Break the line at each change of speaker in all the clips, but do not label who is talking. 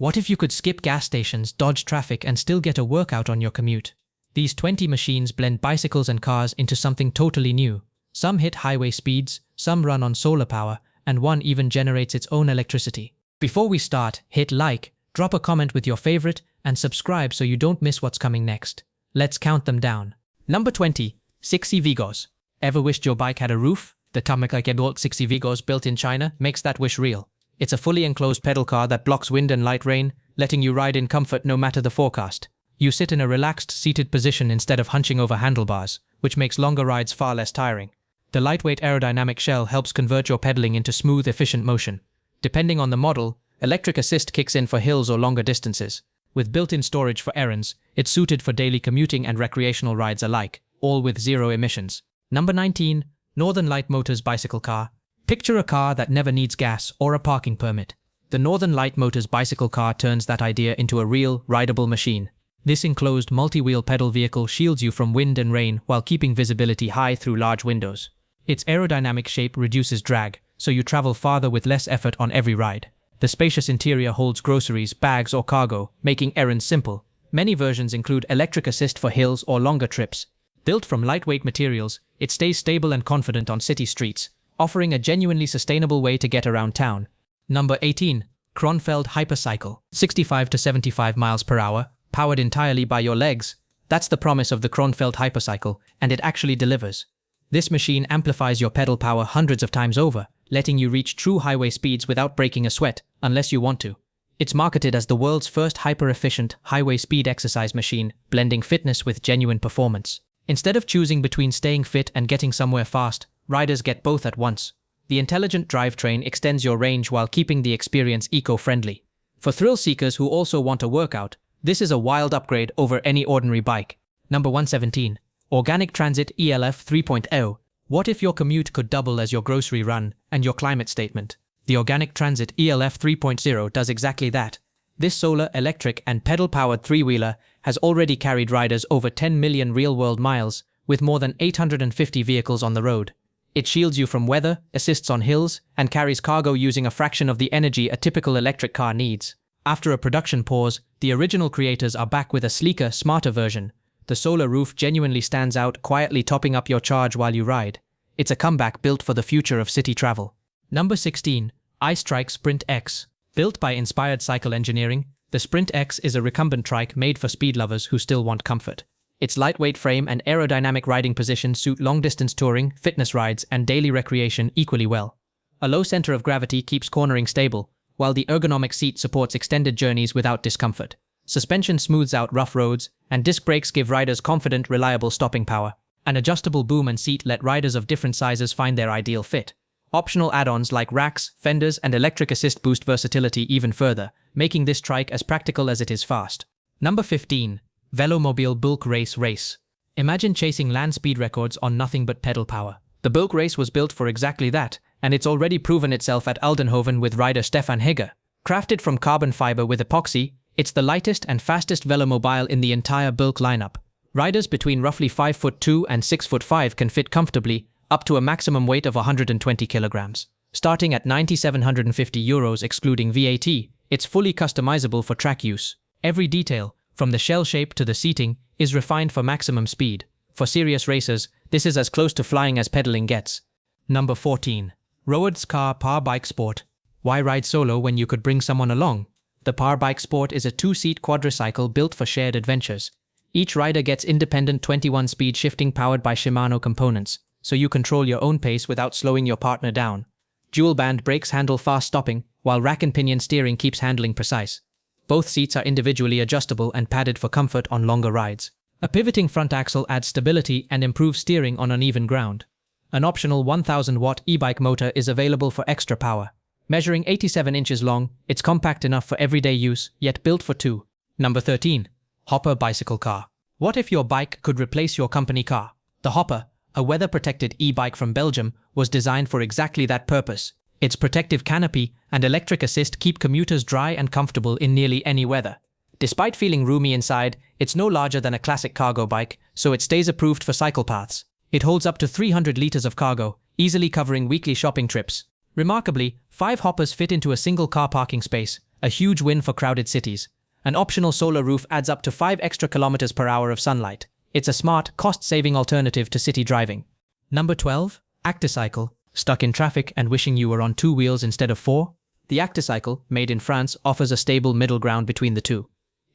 What if you could skip gas stations, dodge traffic, and still get a workout on your commute? These 20 machines blend bicycles and cars into something totally new. Some hit highway speeds, some run on solar power, and one even generates its own electricity. Before we start, hit like, drop a comment with your favorite, and subscribe so you don't miss what's coming next. Let's count them down. Number 20. Cixi Vigoz. Ever wished your bike had a roof? The Bülk Cixi Vigoz, built in China, makes that wish real. It's a fully enclosed pedal car that blocks wind and light rain, letting you ride in comfort no matter the forecast. You sit in a relaxed, seated position instead of hunching over handlebars, which makes longer rides far less tiring. The lightweight aerodynamic shell helps convert your pedaling into smooth, efficient motion. Depending on the model, electric assist kicks in for hills or longer distances. With built-in storage for errands, it's suited for daily commuting and recreational rides alike, all with zero emissions. Number 19. Northern Light Motors Bicycle Car. Picture a car that never needs gas or a parking permit. The Northern Light Motors bicycle car turns that idea into a real, rideable machine. This enclosed multi-wheel pedal vehicle shields you from wind and rain while keeping visibility high through large windows. Its aerodynamic shape reduces drag, so you travel farther with less effort on every ride. The spacious interior holds groceries, bags, or cargo, making errands simple. Many versions include electric assist for hills or longer trips. Built from lightweight materials, it stays stable and confident on city streets, offering a genuinely sustainable way to get around town. Number 18. Kronfeld Hypercycle. 65 to 75 miles per hour, powered entirely by your legs. That's the promise of the Kronfeld Hypercycle, and it actually delivers. This machine amplifies your pedal power hundreds of times over, letting you reach true highway speeds without breaking a sweat, unless you want to. It's marketed as the world's first hyper-efficient highway speed exercise machine, blending fitness with genuine performance. Instead of choosing between staying fit and getting somewhere fast, riders get both at once. The intelligent drivetrain extends your range while keeping the experience eco-friendly. For thrill seekers who also want a workout, this is a wild upgrade over any ordinary bike. Number 117. Organic Transit ELF 3.0. What if your commute could double as your grocery run and your climate statement? The Organic Transit ELF 3.0 does exactly that. This solar, electric, and pedal-powered three-wheeler has already carried riders over 10 million real-world miles, with more than 850 vehicles on the road. It shields you from weather, assists on hills, and carries cargo using a fraction of the energy a typical electric car needs. After a production pause, the original creators are back with a sleeker, smarter version. The solar roof genuinely stands out, quietly topping up your charge while you ride. It's a comeback built for the future of city travel. Number 16. Trikes Sprint X. Built by inspired cycle engineering, the Sprint X is a recumbent trike made for speed lovers who still want comfort. Its lightweight frame and aerodynamic riding position suit long-distance touring, fitness rides, and daily recreation equally well. A low center of gravity keeps cornering stable, while the ergonomic seat supports extended journeys without discomfort. Suspension smooths out rough roads, and disc brakes give riders confident, reliable stopping power. An adjustable boom and seat let riders of different sizes find their ideal fit. Optional add-ons like racks, fenders, and electric assist boost versatility even further, making this trike as practical as it is fast. Number 15. Velomobile Bülk Race. Imagine chasing land speed records on nothing but pedal power. The Bülk Race was built for exactly that, and it's already proven itself at Aldenhoven with rider Stefan Hegger. Crafted from carbon fiber with epoxy, it's the lightest and fastest velomobile in the entire Bülk lineup. Riders between roughly 5'2" and 6'5" can fit comfortably, up to a maximum weight of 120 kilograms. Starting at €9,750 excluding VAT, it's fully customizable for track use. Every detail, from the shell shape to the seating, is refined for maximum speed. For serious racers, this is as close to flying as pedaling gets. Number 14. Rhoades Car Powerbike Sport. Why ride solo when you could bring someone along? The Powerbike Sport is a two-seat quadricycle built for shared adventures. Each rider gets independent 21-speed shifting powered by Shimano components, so you control your own pace without slowing your partner down. Dual-band brakes handle fast stopping, while rack and pinion steering keeps handling precise. Both seats are individually adjustable and padded for comfort on longer rides. A pivoting front axle adds stability and improves steering on uneven ground. An optional 1000-watt e-bike motor is available for extra power. Measuring 87 inches long, it's compact enough for everyday use, yet built for two. Number 13. Hopper Bicycle Car. What if your bike could replace your company car? The Hopper, a weather-protected e-bike from Belgium, was designed for exactly that purpose. Its protective canopy and electric assist keep commuters dry and comfortable in nearly any weather. Despite feeling roomy inside, it's no larger than a classic cargo bike, so it stays approved for cycle paths. It holds up to 300 liters of cargo, easily covering weekly shopping trips. Remarkably, 5 hoppers fit into a single car parking space, a huge win for crowded cities. An optional solar roof adds up to 5 extra kilometers per hour of sunlight. It's a smart, cost-saving alternative to city driving. Number 12. Acticycle. Stuck in traffic and wishing you were on 2 wheels instead of 4? The Acticycle, made in France, offers a stable middle ground between the two.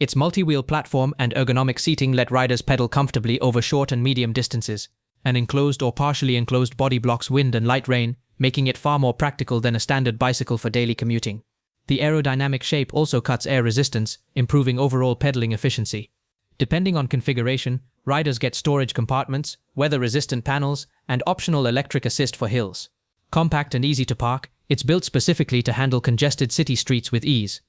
Its multi-wheel platform and ergonomic seating let riders pedal comfortably over short and medium distances. An enclosed or partially enclosed body blocks wind and light rain, making it far more practical than a standard bicycle for daily commuting. The aerodynamic shape also cuts air resistance, improving overall pedaling efficiency. Depending on configuration, riders get storage compartments, weather-resistant panels, and optional electric assist for hills. Compact and easy to park, it's built specifically to handle congested city streets with ease.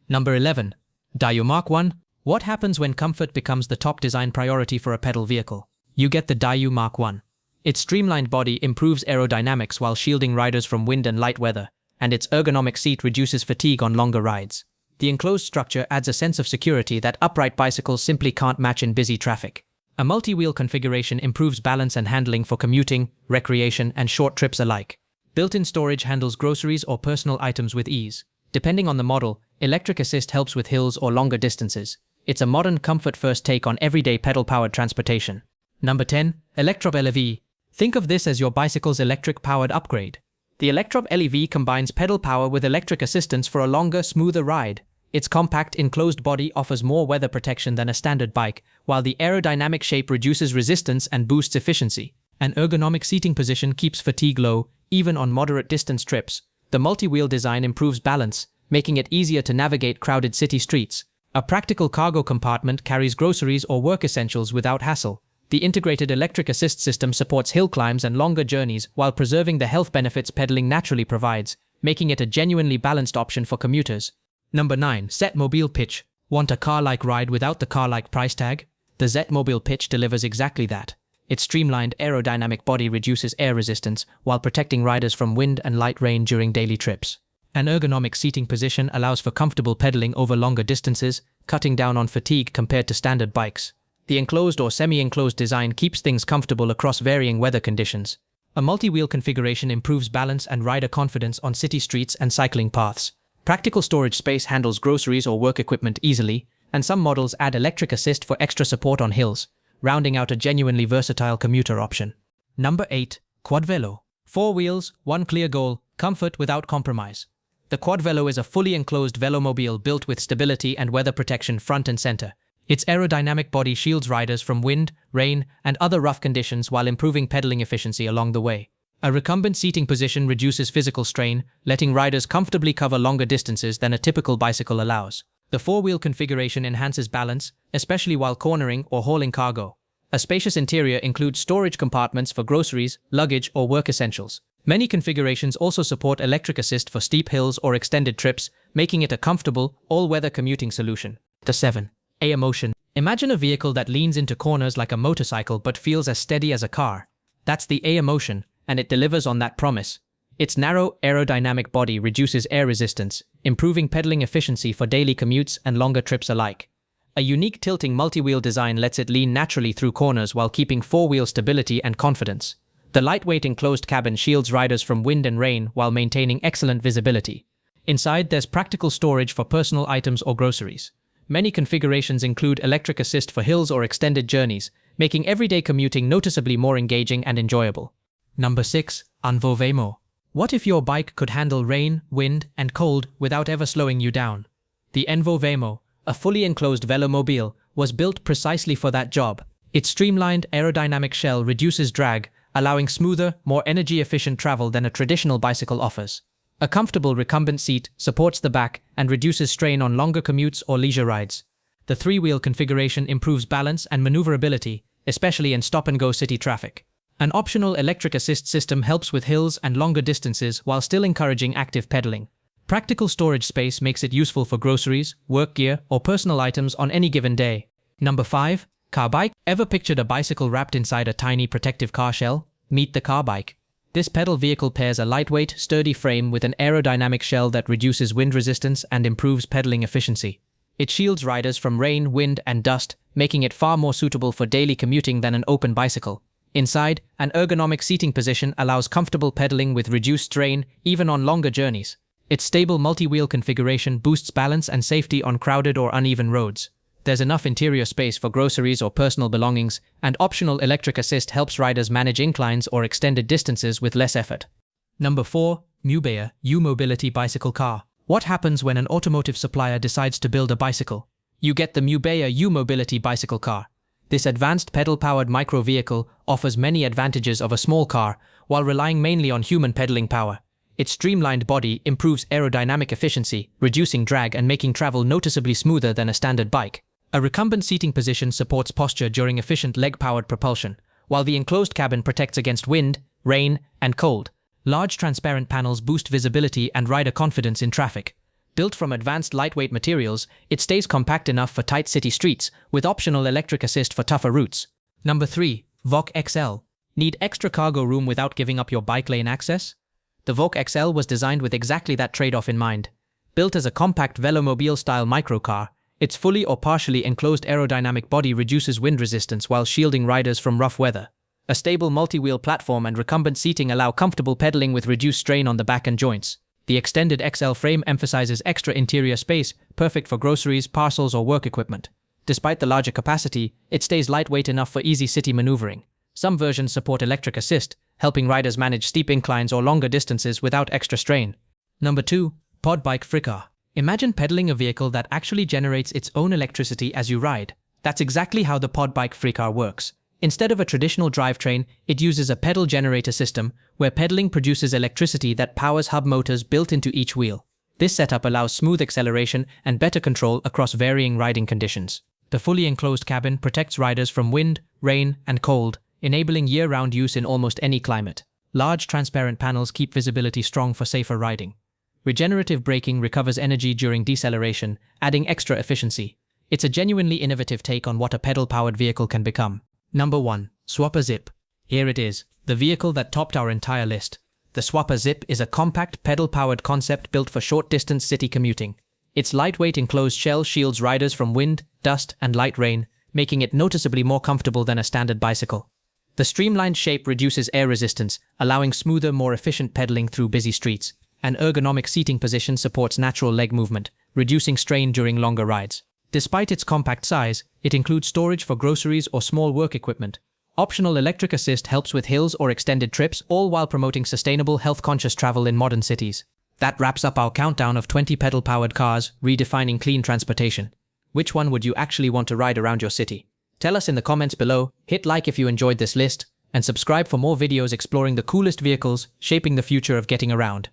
Number 11. DAYU Mark-1. What happens when comfort becomes the top design priority for a pedal vehicle? You get the DAYU Mark-1. Its streamlined body improves aerodynamics while shielding riders from wind and light weather, and its ergonomic seat reduces fatigue on longer rides. The enclosed structure adds a sense of security that upright bicycles simply can't match in busy traffic. A multi-wheel configuration improves balance and handling for commuting, recreation, and short trips alike. Built-in storage handles groceries or personal items with ease. Depending on the model, electric assist helps with hills or longer distances. It's a modern comfort-first take on everyday pedal-powered transportation. Number 10. Electrom LEV. Think of this as your bicycle's electric-powered upgrade. The Electrom LEV combines pedal power with electric assistance for a longer, smoother ride. Its compact, enclosed body offers more weather protection than a standard bike, while the aerodynamic shape reduces resistance and boosts efficiency. An ergonomic seating position keeps fatigue low, even on moderate distance trips. The multi-wheel design improves balance, making it easier to navigate crowded city streets. A practical cargo compartment carries groceries or work essentials without hassle. The integrated electric assist system supports hill climbs and longer journeys while preserving the health benefits pedaling naturally provides, making it a genuinely balanced option for commuters. Number 9. ZETmobil Pitch. Want a car-like ride without the car-like price tag? The ZETmobil Pitch delivers exactly that. Its streamlined aerodynamic body reduces air resistance while protecting riders from wind and light rain during daily trips. An ergonomic seating position allows for comfortable pedaling over longer distances, cutting down on fatigue compared to standard bikes. The enclosed or semi-enclosed design keeps things comfortable across varying weather conditions. A multi-wheel configuration improves balance and rider confidence on city streets and cycling paths. Practical storage space handles groceries or work equipment easily, and some models add electric assist for extra support on hills, rounding out a genuinely versatile commuter option. Number 8. Quadvelo. 4 wheels, 1 clear goal, comfort without compromise. The Quadvelo is a fully enclosed velomobile built with stability and weather protection front and center. Its aerodynamic body shields riders from wind, rain, and other rough conditions while improving pedaling efficiency along the way. A recumbent seating position reduces physical strain, letting riders comfortably cover longer distances than a typical bicycle allows. The 4-wheel configuration enhances balance, especially while cornering or hauling cargo. A spacious interior includes storage compartments for groceries, luggage, or work essentials. Many configurations also support electric assist for steep hills or extended trips, making it a comfortable, all-weather commuting solution. The 7. AEMOTION. Imagine a vehicle that leans into corners like a motorcycle but feels as steady as a car. That's the AEMOTION, and it delivers on that promise. Its narrow, aerodynamic body reduces air resistance, improving pedaling efficiency for daily commutes and longer trips alike. A unique tilting multi-wheel design lets it lean naturally through corners while keeping 4-wheel stability and confidence. The lightweight enclosed cabin shields riders from wind and rain while maintaining excellent visibility. Inside, there's practical storage for personal items or groceries. Many configurations include electric assist for hills or extended journeys, making everyday commuting noticeably more engaging and enjoyable. Number 6. Envo Veemo. What if your bike could handle rain, wind, and cold without ever slowing you down? The Envo Veemo, a fully enclosed velomobile, was built precisely for that job. Its streamlined aerodynamic shell reduces drag, allowing smoother, more energy-efficient travel than a traditional bicycle offers. A comfortable recumbent seat supports the back and reduces strain on longer commutes or leisure rides. The 3-wheel configuration improves balance and maneuverability, especially in stop-and-go city traffic. An optional electric assist system helps with hills and longer distances while still encouraging active pedaling. Practical storage space makes it useful for groceries, work gear, or personal items on any given day. Number 5. Karbike. Ever pictured a bicycle wrapped inside a tiny protective car shell? Meet the Karbike. This pedal vehicle pairs a lightweight, sturdy frame with an aerodynamic shell that reduces wind resistance and improves pedaling efficiency. It shields riders from rain, wind, and dust, making it far more suitable for daily commuting than an open bicycle. Inside, an ergonomic seating position allows comfortable pedaling with reduced strain, even on longer journeys. Its stable multi-wheel configuration boosts balance and safety on crowded or uneven roads. There's enough interior space for groceries or personal belongings, and optional electric assist helps riders manage inclines or extended distances with less effort. Number 4. Mubea U-Mobility Bicycle Car. What happens when an automotive supplier decides to build a bicycle? You get the Mubea U-Mobility Bicycle Car. This advanced pedal-powered micro-vehicle offers many advantages of a small car, while relying mainly on human pedaling power. Its streamlined body improves aerodynamic efficiency, reducing drag and making travel noticeably smoother than a standard bike. A recumbent seating position supports posture during efficient leg-powered propulsion, while the enclosed cabin protects against wind, rain, and cold. Large transparent panels boost visibility and rider confidence in traffic. Built from advanced lightweight materials, it stays compact enough for tight city streets, with optional electric assist for tougher routes. Number 3. Vok XL. Need extra cargo room without giving up your bike lane access? The Vok XL was designed with exactly that trade-off in mind. Built as a compact Velomobile-style microcar, its fully or partially enclosed aerodynamic body reduces wind resistance while shielding riders from rough weather. A stable multi-wheel platform and recumbent seating allow comfortable pedaling with reduced strain on the back and joints. The extended XL frame emphasizes extra interior space, perfect for groceries, parcels, or work equipment. Despite the larger capacity, it stays lightweight enough for easy city maneuvering. Some versions support electric assist, helping riders manage steep inclines or longer distances without extra strain. Number 2. Podbike FRIKAR. Imagine pedaling a vehicle that actually generates its own electricity as you ride. That's exactly how the Podbike FRIKAR works. Instead of a traditional drivetrain, it uses a pedal generator system, where pedaling produces electricity that powers hub motors built into each wheel. This setup allows smooth acceleration and better control across varying riding conditions. The fully enclosed cabin protects riders from wind, rain, and cold, enabling year-round use in almost any climate. Large transparent panels keep visibility strong for safer riding. Regenerative braking recovers energy during deceleration, adding extra efficiency. It's a genuinely innovative take on what a pedal-powered vehicle can become. Number 1. Swapa Zip. Here it is, the vehicle that topped our entire list. The Swapa Zip is a compact, pedal-powered concept built for short-distance city commuting. Its lightweight enclosed shell shields riders from wind, dust, and light rain, making it noticeably more comfortable than a standard bicycle. The streamlined shape reduces air resistance, allowing smoother, more efficient pedaling through busy streets. An ergonomic seating position supports natural leg movement, reducing strain during longer rides. Despite its compact size, it includes storage for groceries or small work equipment. Optional electric assist helps with hills or extended trips, all while promoting sustainable, health-conscious travel in modern cities. That wraps up our countdown of 20 pedal-powered cars, redefining clean transportation. Which one would you actually want to ride around your city? Tell us in the comments below, hit like if you enjoyed this list, and subscribe for more videos exploring the coolest vehicles, shaping the future of getting around.